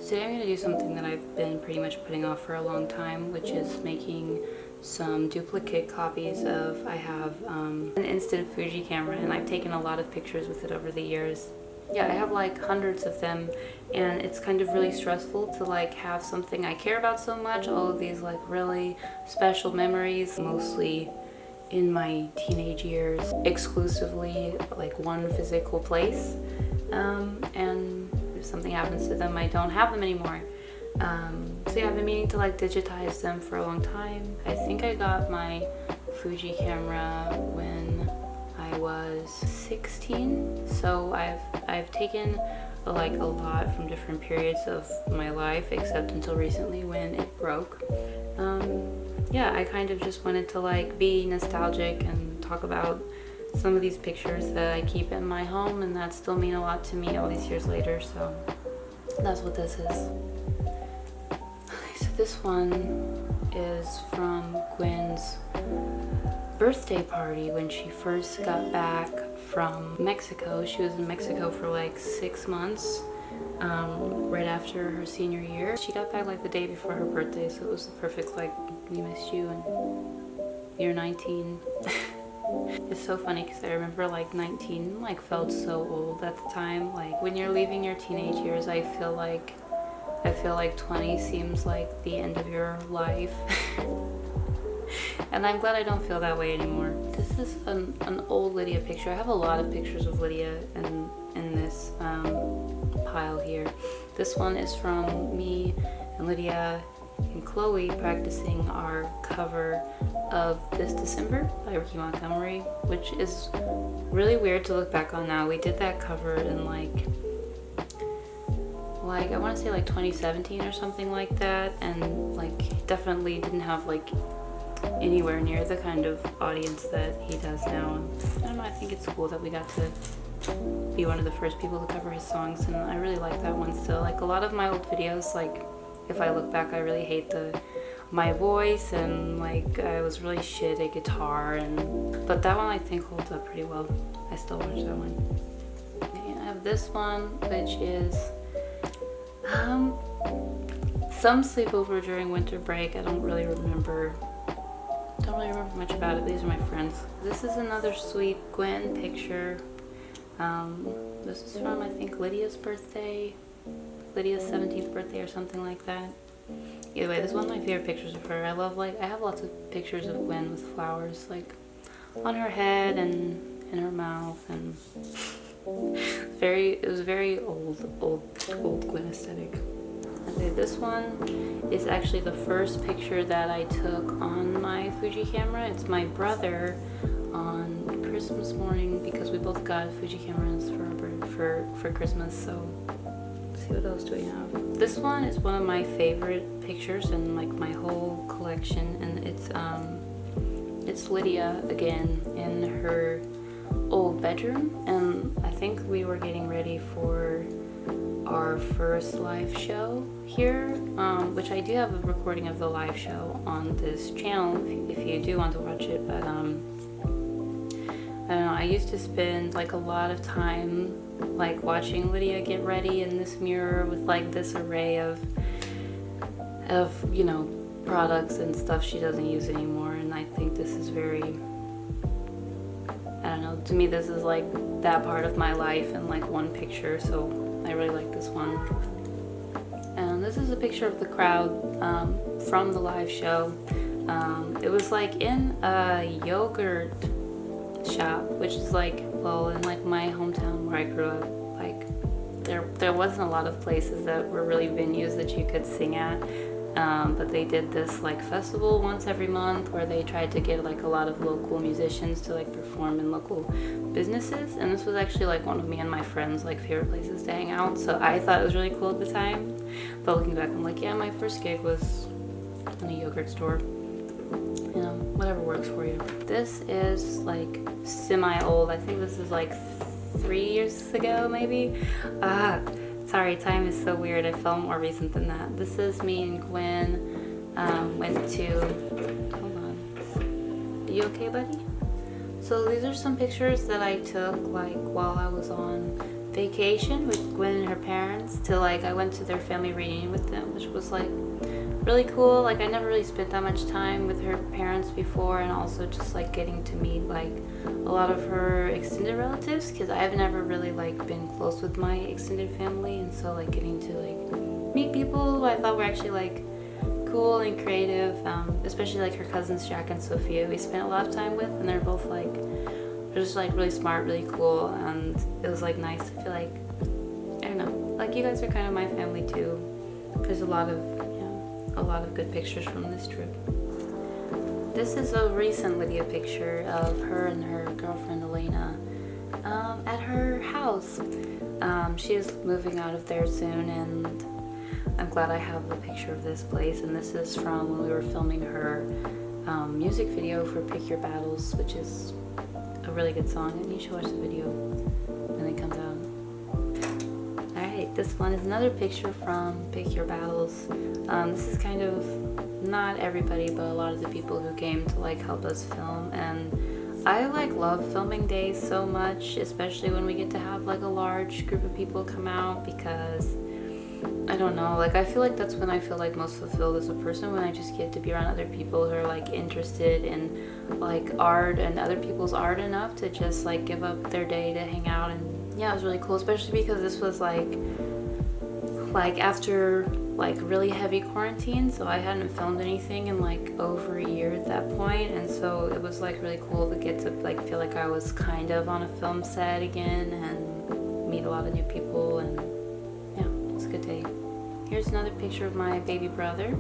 Today I'm going to do something that I've been pretty much putting off for a long time, which is making some duplicate copies of, I have an instant Fuji camera and I've taken a lot of pictures with it over the years. Yeah, I have like hundreds of them, and it's kind of really stressful to like have something I care about so much, all of these like really special memories, mostly in my teenage years, exclusively like one physical place, and if something happens to them, I don't have them anymore. So yeah, I've been meaning to like digitize them for a long time. I think I got my Fuji camera when I was 16, so I've taken like a lot from different periods of my life, except until recently when it broke. Yeah, I kind of just wanted to like be nostalgic and talk about some of these pictures that I keep in my home and that still mean a lot to me all these years later, so that's what this is. Okay, so this one is from Gwen's birthday party when she first got back from Mexico. She was in Mexico for like 6 months, right after her senior year. She got back like the day before her birthday, so it was the perfect like, we missed you and you're 19. It's so funny because I remember like 19 like felt so old at the time. Like when you're leaving your teenage years, I feel like 20 seems like the end of your life. And I'm glad I don't feel that way anymore. This is an old Lydia picture. I have a lot of pictures of Lydia in this pile here. This one is from me and Lydia and Chloe practicing our cover of This December by Ricky Montgomery, which is really weird to look back on now. We did that cover in like I want to say like 2017 or something like that, and like definitely didn't have like anywhere near the kind of audience that he does now. I don't know, I think it's cool that we got to be one of the first people to cover his songs, and I really like that one still. Like a lot of my old videos, like if I look back, I really hate my voice, and like I was really shit at guitar, but that one I think holds up pretty well. I still watch that one. Okay, I have this one, which is some sleepover during winter break. I don't really remember much about it. These are my friends. This is another sweet Gwen picture. This is from, I think, Lydia's birthday, Lydia's 17th birthday or something like that. Either way, this is one of my favorite pictures of her. I have lots of pictures of Gwen with flowers like on her head and in her mouth, and it was very old Gwen aesthetic. Okay, this one is actually the first picture that I took on my Fuji camera. It's my brother on Christmas morning, because we both got Fuji cameras for Christmas. So let's see, what else do we have? This one is one of my favorite pictures in like my whole collection, and it's Lydia again in her old bedroom, and I think we were getting ready for our first live show here, which I do have a recording of the live show on this channel if you do want to watch it. But I don't know, I used to spend like a lot of time like watching Lydia get ready in this mirror with like this array of you know, products and stuff she doesn't use anymore, and I think this is very, I don't know, to me this is like that part of my life in like one picture, so I really like this one. And this is a picture of the crowd from the live show. It was like in a yogurt shop, which is like, well, in like my hometown where I grew up, like there wasn't a lot of places that were really venues that you could sing at. But they did this like festival once every month where they tried to get like a lot of local musicians to like perform in local businesses, and this was actually like one of me and my friends like favorite places to hang out, so I thought it was really cool at the time. But looking back, I'm like, yeah, my first gig was in a yogurt store. You know, whatever works for you. This is like semi-old. I think this is like 3 years ago maybe. Sorry, time is so weird. I felt more recent than that. This is me and Gwen went to, hold on. Are you okay, buddy? So these are some pictures that I took like while I was on vacation with Gwen and her parents to like, I went to their family reunion with them, which was like really cool. Like I never really spent that much time with her parents before, and also just like getting to meet like a lot of her extended relatives, because I've never really like been close with my extended family, and so like getting to like meet people who I thought were actually like cool and creative, especially like her cousins Jack and Sophia we spent a lot of time with, and they're both like, they're just like really smart, really cool, and it was like nice to feel like, I don't know, like you guys are kind of my family too. There's a lot of good pictures from this trip. This is a recent Lydia picture of her and her girlfriend Elena at her house. She is moving out of there soon, and I'm glad I have a picture of this place. And this is from when we were filming her music video for Pick Your Battles, which is a really good song, and you should watch the video when it comes out. Alright, this one is another picture from Pick Your Battles. This is kind of not everybody, but a lot of the people who came to like help us film, and I like love filming days so much, especially when we get to have like a large group of people come out, because I don't know, like I feel like that's when I feel like most fulfilled as a person, when I just get to be around other people who are like interested in like art and other people's art enough to just like give up their day to hang out. And yeah, it was really cool, especially because this was like after like really heavy quarantine, so I hadn't filmed anything in like over a year at that point, and so it was like really cool to get to like feel like I was kind of on a film set again and meet a lot of new people, and yeah, it's a good day. Here's another picture of my baby brother.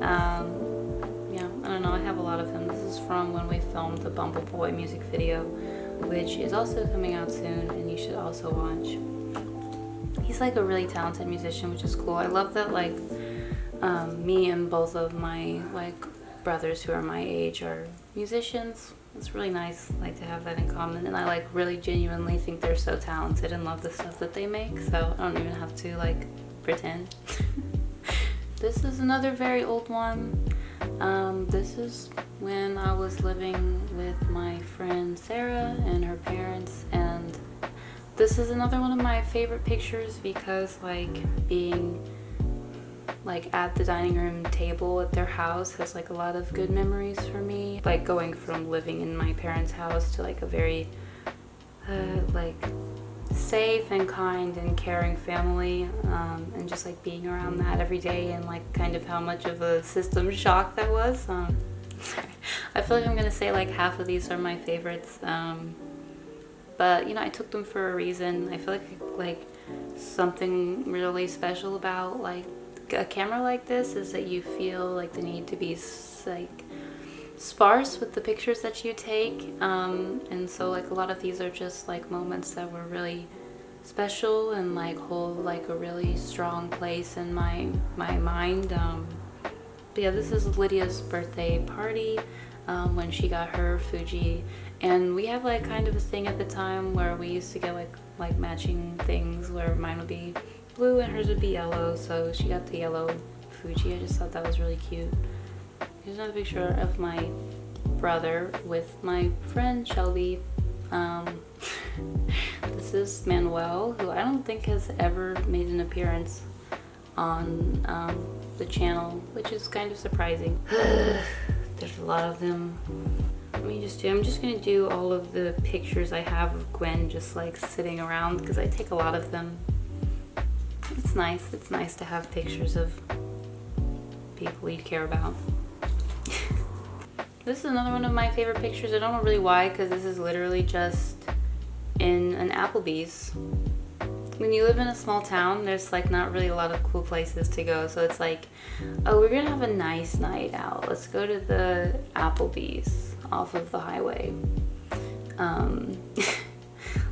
Yeah, I don't know, I have a lot of him. This is from when we filmed the Bumble Boy music video, which is also coming out soon, and you should also watch. He's like a really talented musician, which is cool. I love that like me and both of my like brothers who are my age are musicians. It's really nice like to have that in common, and I like really genuinely think they're so talented and love the stuff that they make, so I don't even have to like pretend. This is another very old one. This is when I was living with my friend Sarah and her parents, and this is another one of my favorite pictures because like being like at the dining room table at their house has like a lot of good memories for me. Like going from living in my parents' house to like a very like safe and kind and caring family, and just like being around that every day, and like kind of how much of a system shock that was. I feel like I'm gonna say like half of these are my favorites, but you know, I took them for a reason. I feel like something really special about like a camera like this is that you feel like the need to be like sparse with the pictures that you take, and so like a lot of these are just like moments that were really special and like hold like a really strong place in my mind. But yeah, this is Lydia's birthday party when she got her Fuji, and we have like kind of a thing at the time where we used to get like matching things where mine would be blue and hers would be yellow, so she got the yellow Fuji. I just thought that was really cute. Here's another picture of my brother with my friend Shelby. This is Manuel, who I don't think has ever made an appearance on the channel, which is kind of surprising. There's a lot of them. I'm just gonna do all of the pictures I have of Gwen just like sitting around, because I take a lot of them. It's nice to have pictures of people you care about. This is another one of my favorite pictures. I don't know really why, because this is literally just in an Applebee's. When you live in a small town, there's like not really a lot of cool places to go, so it's like, oh, we're gonna have a nice night out, let's go to the Applebee's off of the highway.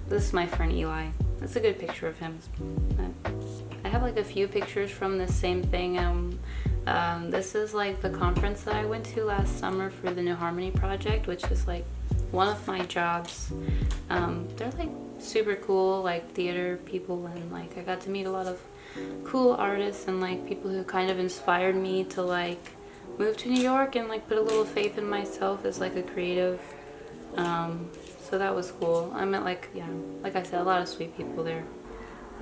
This is my friend Eli. That's a good picture of him. I have like a few pictures from the same thing. This is like the conference that I went to last summer for the New Harmony project, which is like one of my jobs. They're like super cool, like theater people, and like I got to meet a lot of cool artists and like people who kind of inspired me to like move to New York and like put a little faith in myself as like a creative. so that was cool. I met like, yeah, like I said, a lot of sweet people there.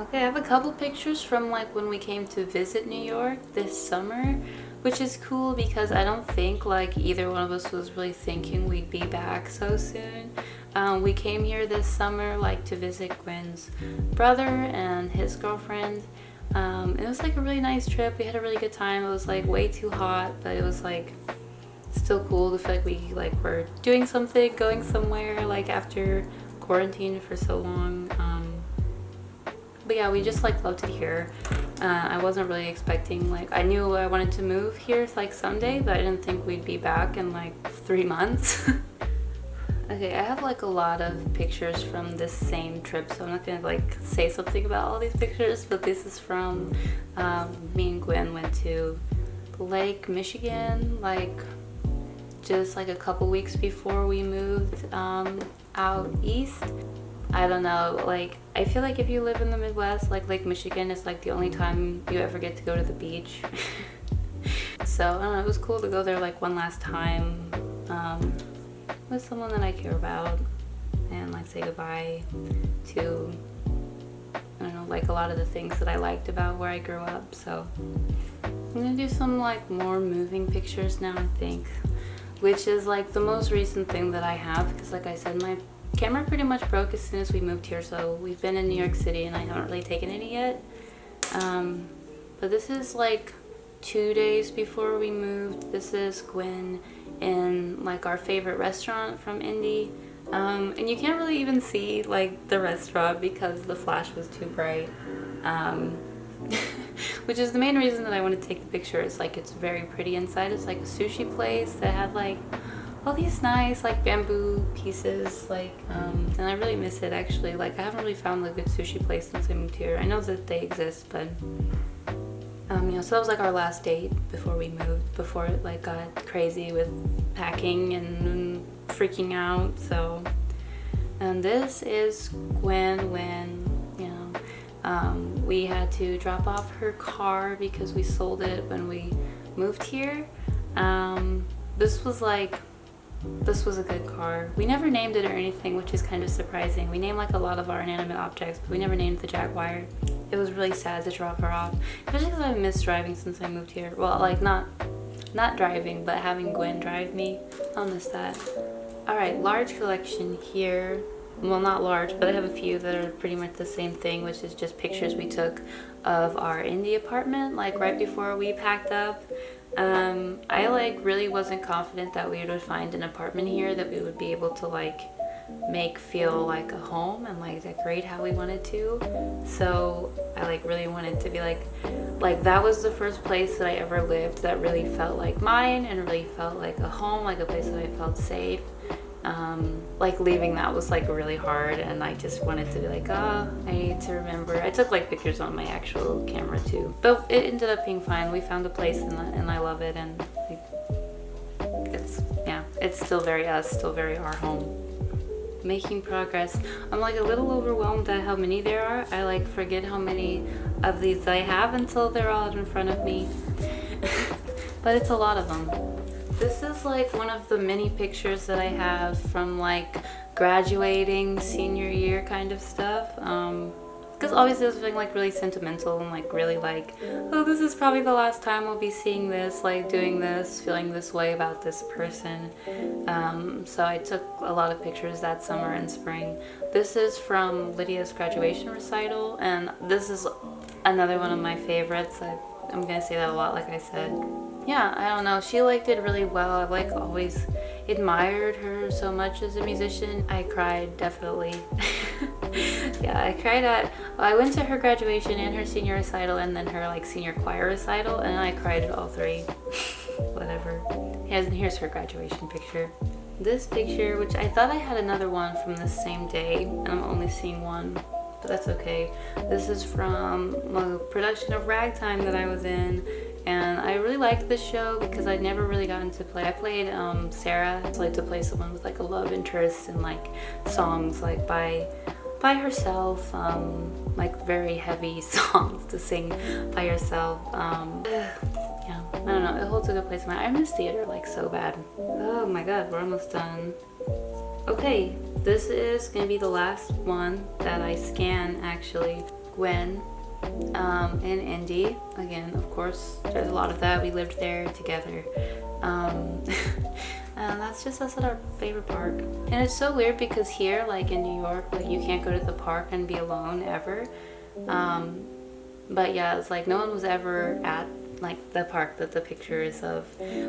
Okay, I have a couple pictures from like when we came to visit New York this summer, which is cool because I don't think like either one of us was really thinking we'd be back so soon. We came here this summer like to visit Gwen's brother and his girlfriend. It was like a really nice trip. We had a really good time. It was like way too hot, but it was like still cool to feel like we like were doing something, going somewhere like after quarantine for so long. But yeah, we just like loved it here. I wasn't really expecting, like, I knew I wanted to move here like someday, but I didn't think we'd be back in like 3 months. Okay, I have like a lot of pictures from this same trip, so I'm not gonna like say something about all these pictures, but this is from me and Gwen went to Lake Michigan, like just like a couple weeks before we moved out east. I don't know, like I feel like if you live in the Midwest, like Lake Michigan is like the only time you ever get to go to the beach. So I don't know, it was cool to go there like one last time with someone that I care about and like say goodbye to, I don't know, like a lot of the things that I liked about where I grew up. So I'm gonna do some like more moving pictures now, I think, which is like the most recent thing that I have, because like I said, my camera pretty much broke as soon as we moved here, so we've been in New York City and I haven't really taken any yet. But this is like 2 days before we moved. This is Gwen in like our favorite restaurant from Indy. And you can't really even see like the restaurant because the flash was too bright. Which is the main reason that I wanted to take the picture. It's like it's very pretty inside. It's like a sushi place that had like all these nice like bamboo pieces, like and I really miss it actually. Like I haven't really found a good sushi place since I moved here. I know that they exist, but you know, so that was like our last date before we moved, before it like got crazy with packing and freaking out. So and this is Gwen when, you know, we had to drop off her car because we sold it when we moved here. This was a good car. We never named it or anything, which is kind of surprising. We named like a lot of our inanimate objects, but we never named the Jaguar. It was really sad to drop her off, especially because I've missed driving since I moved here. Well, like not driving, but having Gwen drive me. I'll miss that. All right, large collection here. Well, not large, but I have a few that are pretty much the same thing, which is just pictures we took of our Indy apartment, like right before we packed up. I like really wasn't confident that we would find an apartment here that we would be able to like make feel like a home and like decorate how we wanted to. So I like really wanted to be like that was the first place that I ever lived that really felt like mine and really felt like a home, like a place that I felt safe. Like leaving that was like really hard, and I just wanted to be like, I need to remember. I took like pictures on my actual camera too, but it ended up being fine. We found a place and I love it, and like, it's still very us, still very our home. Making progress. I'm like a little overwhelmed at how many there are. I like forget how many of these I have until they're all in front of me. But it's a lot of them. This is like one of the many pictures that I have from like graduating, senior year kind of stuff. Because obviously I was feeling like really sentimental and like really like, oh, this is probably the last time I'll be seeing this, like doing this, feeling this way about this person. So I took a lot of pictures that summer and spring. This is from Lydia's graduation recital, and this is another one of my favorites. I'm gonna say that a lot, like I said. Yeah, I don't know. She like did really well. I've like always admired her so much as a musician. I cried, definitely. Yeah, I went to her graduation and her senior recital and then her like senior choir recital, and I cried at all three. Whatever. Here's her graduation picture. This picture, which I thought I had another one from the same day, and I'm only seeing one, but that's okay. This is from a production of Ragtime that I was in. And I really liked this show because I'd never really gotten to play. I played Sarah. I like to play someone with like a love interest and like songs like by herself, like very heavy songs to sing by yourself. Yeah, I don't know. It holds a good place in my. I miss theater like so bad. Oh my god, we're almost done. Okay, this is gonna be the last one that I scan actually. Gwen in Indy. Again, of course, there's a lot of that. We lived there together. And that's just us at our favorite park. And it's so weird because here, like in New York, like you can't go to the park and be alone ever. But yeah, it's like no one was ever at like the park that the picture is of,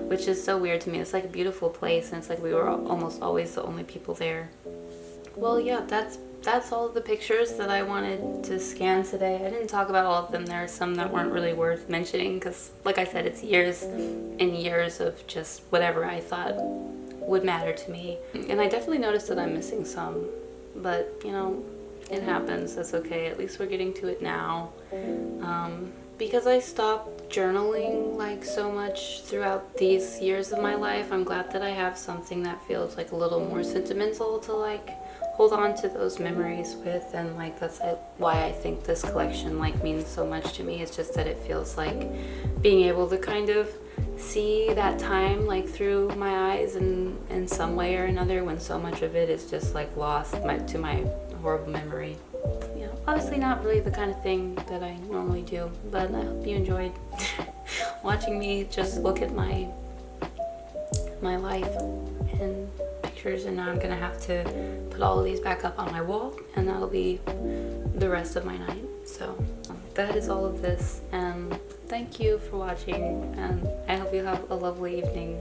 which is so weird to me. It's like a beautiful place, and it's like we were almost always the only people there. Well, yeah, that's all of the pictures that I wanted to scan today. I didn't talk about all of them. There are some that weren't really worth mentioning because, like I said, it's years and years of just whatever I thought would matter to me. And I definitely noticed that I'm missing some, but you know, it happens. That's okay. At least we're getting to it now. Because I stopped journaling like so much throughout these years of my life, I'm glad that I have something that feels like a little more sentimental to like hold on to those memories with. And like that's why I think this collection like means so much to me. It's just that it feels like being able to kind of see that time like through my eyes in some way or another, when so much of it is just like lost to my horrible memory. Yeah, obviously not really the kind of thing that I normally do, but I hope you enjoyed watching me just look at my life and pictures. And now I'm gonna have to put all of these back up on my wall, and that'll be the rest of my night. So that is all of this, and thank you for watching, and I hope you have a lovely evening.